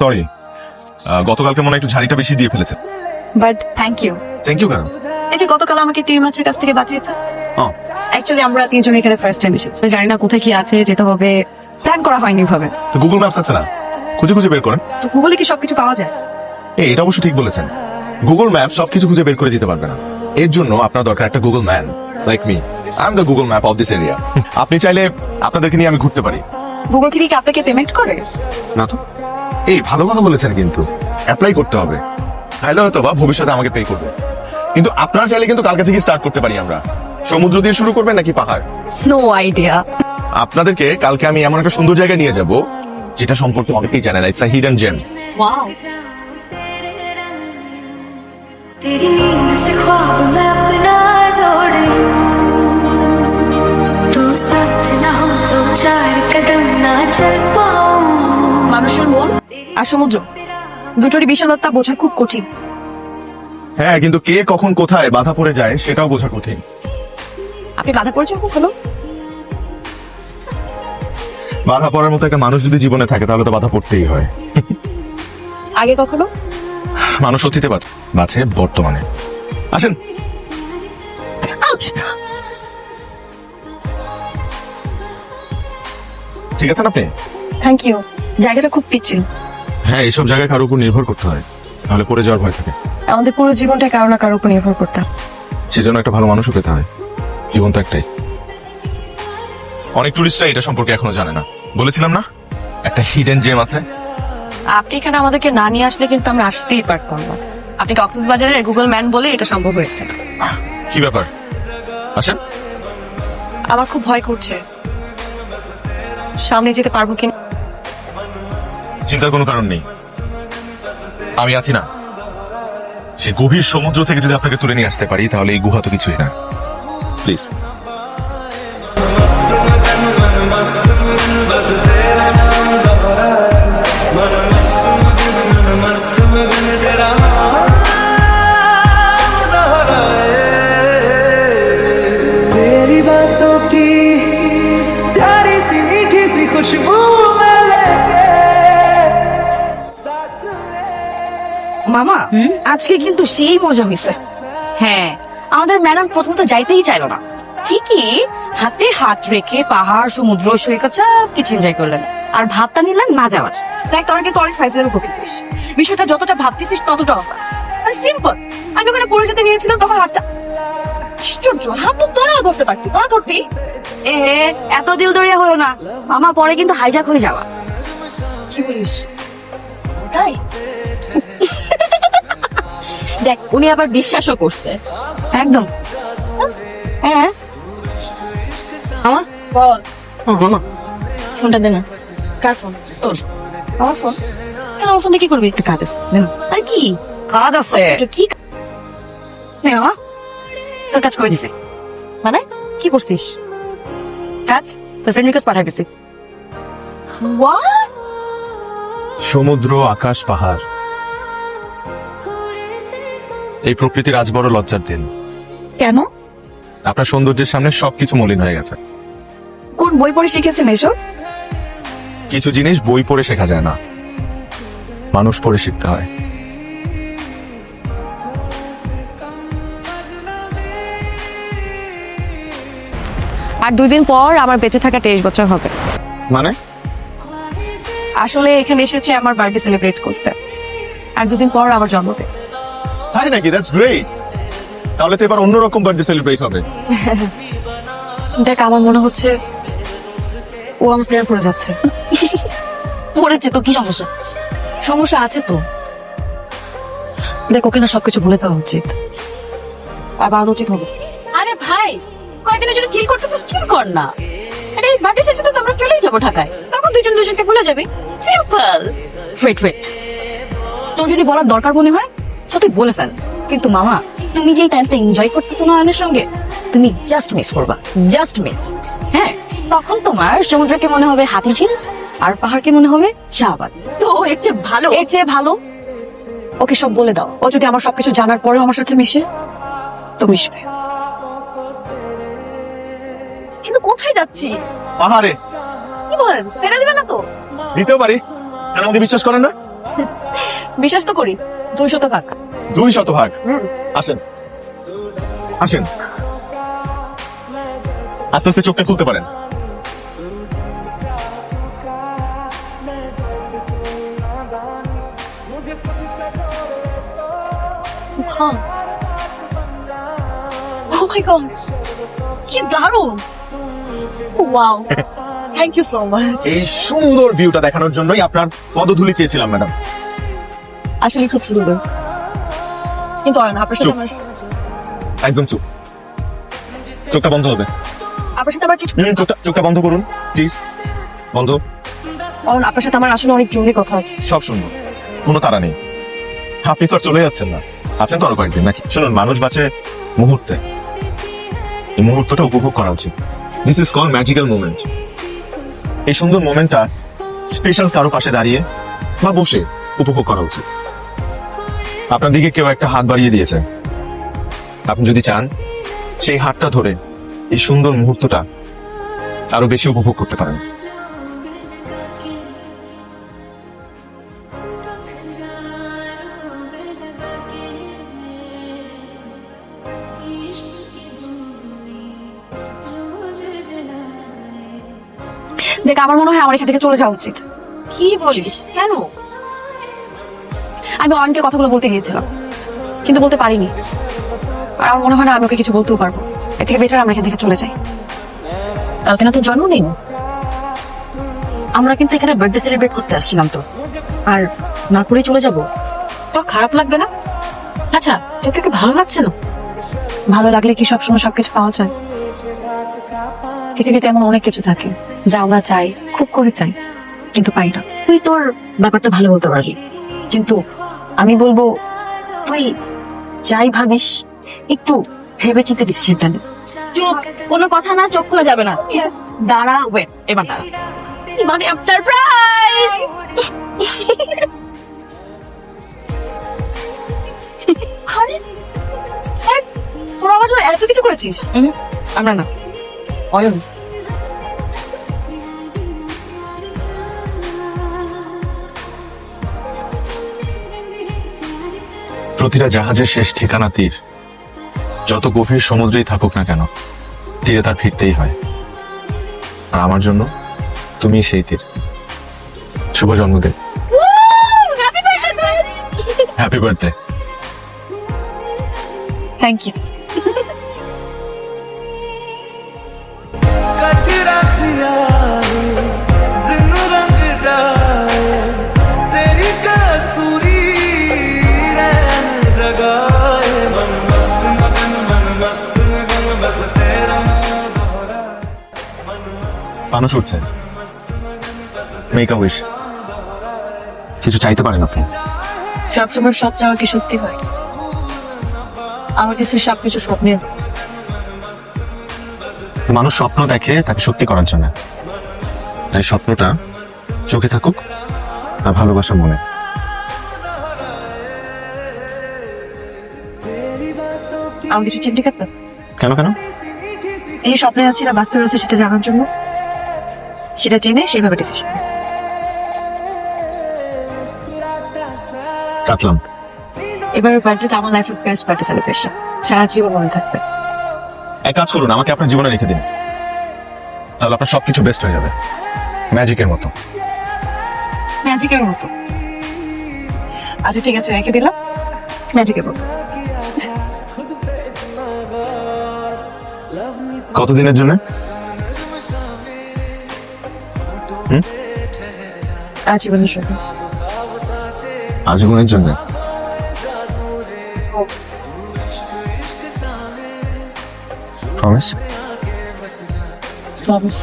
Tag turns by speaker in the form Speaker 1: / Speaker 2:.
Speaker 1: Sorry, গতকালকে মনে হয় একটু ঝাড়িটা বেশি দিয়ে ফেলেছে।
Speaker 2: But thank you.
Speaker 1: Thank you কেন?
Speaker 2: এই যে গতকাল আমাকে তীর মাছের কাছ থেকে বাঁচিয়েছে।
Speaker 1: ও,
Speaker 2: অ্যাকচুয়ালি আমরা তিনজন এখানে ফার্স্ট টাইম এসেছি, জানি না কোথায় কি আছে, যেতে হবে, প্ল্যান করা হয়নি ভাবে।
Speaker 1: তো গুগল ম্যাপস আছে না, খুঁজে খুঁজে বের করেন।
Speaker 2: তো গুগলে কি সবকিছু পাওয়া যায়?
Speaker 1: এটা অবশ্য ঠিক বলেছেন, গুগল ম্যাপ সবকিছু খুঁজে বের করে দিতে পারবে না। এর জন্য আপনার দরকার একটা Google man like me. I am the Google map of this area. আপনি চাইলে আপনাদেরকে নিয়ে আমি ঘুরতে পারি।
Speaker 2: গুগল কি আপনাকে পেমেন্ট করে?
Speaker 1: না তো। এই ভালো কথা বলেছেন, কিন্তু অ্যাপ্লাই করতে হবে, তাহলে হয়তো বা ভবিষ্যতে আমাকে পে করবে। কিন্তু আপনারা চাইলে কিন্তু কালকে থেকে স্টার্ট করতে পারি আমরা। সমুদ্র দিয়ে শুরু করবেন নাকি পাহাড়?
Speaker 2: No idea.
Speaker 1: আপনাদেরকে কালকে আমি এমন একটা সুন্দর জায়গায় নিয়ে যাব যেটা সম্পর্কে অনেকেই জানে না। It's a hidden gem.
Speaker 2: Wow.
Speaker 3: तेरी नींद से ख्वाब मैं अपना जोड़ लूं, तू साथ ना हो तो चार कदम ना चल पाऊं।
Speaker 2: মানুষের মন আর সমুদ্র দুটোরই বিশালতা বোঝা খুব কঠিন।
Speaker 1: হ্যাঁ, কিন্তু কে কখন কোথায় বাধা পড়ে যায় সেটাও বোঝা কঠিন।
Speaker 2: আপনি বাধা পড়েছেন কখনো?
Speaker 1: বাধা পড়ার মতো একটা মানুষ যদি জীবনে থাকে তাহলে তো বাধা পড়তেই হয়।
Speaker 2: আগে কখনো?
Speaker 1: মানুষ অতীতে বাঁচে, বর্তমানে। আসেন। ঠিক আছেন আপনি?
Speaker 2: Thank you. জায়গাটা খুব পিচ্ছিল।
Speaker 1: হ্যাঁ, এইসব জায়গায় কারোর উপর নির্ভর করতে হয়, নাহলে পড়ে যাওয়ার ভয় থাকে।
Speaker 2: আমাদের পুরো জীবনটা কারো না কারোর উপর নির্ভর করতাম।
Speaker 1: সেজন্য একটা ভালো মানুষও পেতে হয়। জীবন তো একটাই। অনেক টুরিস্টরা এটা সম্পর্কে এখনো জানে না। বলেছিলাম না, একটা হিডেন জেম আছে।
Speaker 2: আপনি এখানে আমাদেরকে না নিয়ে আসলে কিন্তু আমরা আসতেই পারতাম না। আপনি কক্সবাজারের গুগল ম্যান বলে এটা সম্ভব হয়েছে।
Speaker 1: কি ব্যাপার? আসেন।
Speaker 2: আমার খুব ভয় করছে, সামনে যেতে পারবো কিনা।
Speaker 1: চিন্তার কোনো কারণ নেই, আমি আছি না। সে গভীর সমুদ্র থেকে যদি আপনাকে তুলে নিয়ে আসতে পারি তাহলে এই গুহা তো কিছুই না। প্লিজ।
Speaker 4: तेरी बातों की प्यारी सी मीठी सी खुशबू में लेके साथ में।
Speaker 5: মামা আজকে কিন্তু সেই মজা হয়েছে।
Speaker 2: হ্যাঁ, আমাদের ম্যাডাম প্রথমত যাইতেই চাইলো না,
Speaker 5: ঠিকই হাতে হাত রেখে পাহাড় সমুদ্র সৈকত সব কিছু এনজয় করলেন, আর ভাবটা নিলেন না যাওয়ার।
Speaker 2: দেখ তোরা কিন্তু অনেক ফাইজলামি করতেছিস। বিষয়টা যতটা ভাবতেছিস ততটা অবাক। সিম্পল, আমি ওখানে পড়ে যেতে নিয়েছিলাম তখন হাতটা আশ্চর্য, হাত তো তোরা ধরতে পারতি, তোরা ধরতি।
Speaker 5: এ এত দিল দরিয়া হলো না মামা, পরে কিন্তু হাইজাক হয়ে যাওয়া।
Speaker 2: কি বলিস? তাই?
Speaker 5: দেখ উনি আবার বিশ্বাসও করছে একদম। হ্যাঁ মামা
Speaker 2: বল।
Speaker 5: মামা ফোনটা দে না।
Speaker 2: কার ফোন?
Speaker 5: তোর।
Speaker 2: আমার ফোন?
Speaker 5: কেন আমার ফোন দিয়ে কি করবি? একটু কাজ আছে। দে না। আরে কি কাজ আছে?
Speaker 2: এটা কি?
Speaker 5: নে মামা, তোর কাজ করে দিছে।
Speaker 2: মানে কি করছিস?
Speaker 5: কাজ তোর ফ্রেন্ড রিকোয়েস্ট পাঠাই দিছি।
Speaker 2: What?
Speaker 1: সমুদ্র, আকাশ, পাহাড়, এই প্রকৃতির আজ বড় লজ্জার দিন।
Speaker 2: কেন?
Speaker 1: আপনার সৌন্দর্যের সামনে সবকিছু মলিন হয়ে গেছে।
Speaker 2: কোন বই পড়ে শিখেছেন এসব?
Speaker 1: কিছু জিনিস বই পড়ে শেখা যায় না, মানুষ পড়ে শিখতে হয়।
Speaker 2: আর 2 দিন পর আমার বেঁচে থাকা 23 বছর হবে।
Speaker 1: মানে?
Speaker 2: আসলে এখানে এসেছি আমার বার্থডে সেলিব্রেট করতে, আর 2 দিন পর আমার জন্মদিন।
Speaker 1: তাই নাকি? That's great. তাহলে তো এবার অন্যরকম বার্থডে সেলিব্রেট হবে।
Speaker 2: দেখ আমার মনে হচ্ছে ও আমার প্রেমে পড়ে যাচ্ছে।
Speaker 5: পড়েছে তো কি সমস্যা?
Speaker 2: সমস্যা আছে তো। দেখ ওকে না সবকিছু ভুলে দেওয়া উচিত, আর বাড়ানো উচিত হবে।
Speaker 5: আরে ভাই কয়েকদিনের জন্য চিল করতেছিস, চিল কর না। আরে বার্থডে শেষে তো আমরা চলেই যাবো ঢাকায়, তখন দুজন দুজনকে ভুলে যাবি। সিম্পল।
Speaker 2: ওয়েট, তোর যদি বলার দরকার মনে হয় তো তুই বলে ফেল।
Speaker 5: কিন্তু মামা তুমি যে টাইমটা এনজয় করতেছো না অয়নের সঙ্গে, তুমি জাস্ট মিস করবা, জাস্ট মিস। হ্যাঁ, তখন তোমার সমুদ্রকে মনে হবে হাতিঝিল আর পাহাড়কে মনে হবে শাহবাগ। তো এর চেয়ে ভালো,
Speaker 2: এর চেয়ে ভালো ওকে সব বলে দাও। ও যদি আমার সবকিছু জানার পরেও আমার সাথে মিশে তো মিশবে।
Speaker 5: কিন্তু কোথায় যাচ্ছি?
Speaker 1: পাহাড়ে।
Speaker 5: কি বলেন, ফেলে দিবে না তো?
Speaker 1: দিতেও পারি, কেন আমাকে বিশ্বাস করেন না?
Speaker 2: বিশ্বাস তো করি 200 টাকা
Speaker 1: 200 ভাগ। আসেন আসেন, আস্তে আস্তে চোখটা খুলতে পারেন।
Speaker 2: ও মাই গড, কি দারুণ! Wow, thank you so much.
Speaker 1: এই সুন্দর ভিউটা দেখানোর জন্যই আপনার পদধূলি চেয়েছিলাম ম্যাডাম।
Speaker 2: আসলে খুব সুন্দর, কিন্তু আপনার সাথে
Speaker 1: চুপ।
Speaker 2: আমার
Speaker 1: একদম চুপ, চোখটা বন্ধ হবে।
Speaker 2: আপনার সাথে আমার কিছু
Speaker 1: চোখটা বন্ধ করুন প্লিজ, বন্ধ।
Speaker 2: আপনার সাথে আমার আসলে অনেক জরুরি কথা আছে।
Speaker 1: সব শুনুন, কোনো তাড়া নেই, আপনি তো আর চলে যাচ্ছেন না, আছেন তো আরো কয়েকদিন নাকি? শুনুন, মানুষ বাঁচে মুহূর্তে, এই মুহূর্তটা উপভোগ করা উচিত। This is call magical moment. এই সুন্দর মোমেন্টটা স্পেশাল কারো পাশে দাঁড়িয়ে বা বসে উপভোগ করা উচিত। আপনার দিকে কেউ একটা হাত বাড়িয়ে দিয়েছে, আপনি যদি চান সেই হাতটা ধরে এই সুন্দর মুহূর্তটা আরো বেশি উপভোগ করতে পারেন।
Speaker 2: দেখ, আমার মনে হয় আমার এখান থেকে চলে যাওয়া উচিত।
Speaker 5: কি বলিস? কেন?
Speaker 2: আমি অয়নকে কথাগুলো বলতে গিয়েছিলাম, কিন্তু বলতে পারিনি। আর আমার মনে হয় না আমি ওকে কিছু বলতেও পারবো। এর থেকে বেটার আমরা এখান থেকে চলে যাই।
Speaker 5: কালকে না তোর জন্মদিন, আমরা কিন্তু এখানে বার্থডে সেলিব্রেট করতে আসছিলাম তো, আর না করেই চলে যাব? তোর খারাপ লাগবে না? আচ্ছা, তোকে কি ভালো লাগছে না?
Speaker 2: ভালো লাগলে কি সবসময় সবকিছু পাওয়া যায়? পৃথিবীতে এমন অনেক কিছু থাকে যা আমরা চাই, খুব করে চাই, কিন্তু পাই না।
Speaker 5: তুই তোর ব্যাপারটা ভালো বলতে পারবি, কিন্তু আমি বলবো তুই যাই ভাবিস একটু ভেবে চিন্তে ডিসিশনটা নে। চুপ, কোনো কথা না, চোখ খোলা যাবে না। দাঁড়া, ওয়েট, এবার দাঁড়া।
Speaker 2: মানে সারপ্রাইজ! তোরা আমার জন্য এত কিছু করেছিস।
Speaker 5: আমরা না,
Speaker 2: অয়ন,
Speaker 1: প্রতিটা জাহাজের শেষ ঠিকানা তীর। যত গভীর সমুদ্রেই থাকুক না কেন, তীরে তার ফিরতেই হয়। আর আমার জন্য তুমি সেই তীর। শুভ জন্মদিন। Happy birthday.
Speaker 2: Thank you.
Speaker 4: कचरा सियाही दिन रंग जाए तेरी कसूरी रैन जगाए मन मस्त मगन बस तेरा दोहरा
Speaker 1: মানুষ উঠছে, মেক আ উইশ। কিছু চাইতে পারেন আপনি।
Speaker 2: সবসময় সব চাওয়া কি সত্যি হয়? আমার কাছে সবকিছু স্বপ্নের।
Speaker 1: মানুষ স্বপ্ন দেখে তাকে সত্যি করার জন্য, তাই স্বপ্নটা চোখে থাকুক আর ভালোবাসা মনে।
Speaker 2: আমাকে কিছু চিমটি কাটবে?
Speaker 1: কেন কেন?
Speaker 2: এই স্বপ্নে আছে না বাস্তবে আছে সেটা জানার জন্য, সেটা জেনে সেইভাবে ডিসিশন।
Speaker 1: কাটলাম।
Speaker 2: এবার বার্থডে আমার লাইফের বেস্ট বার্থডে সেলিব্রেশন, সারা জীবন মনে থাকবে।
Speaker 1: এক কাজ করুন, আমাকে আপনার জীবনে রেখে দিন, তাহলে আপনার সবকিছু বেস্ট হয়ে যাবে, ম্যাজিকের মতো।
Speaker 2: ম্যাজিকের মতো? আচ্ছা ঠিক আছে, রেখে দিলাম ম্যাজিকের মতো।
Speaker 1: কতদিনের জন্য?
Speaker 2: আজীবনের জন্য।
Speaker 1: আজীবনের জন্য? প্রমিস?
Speaker 2: প্রমিস।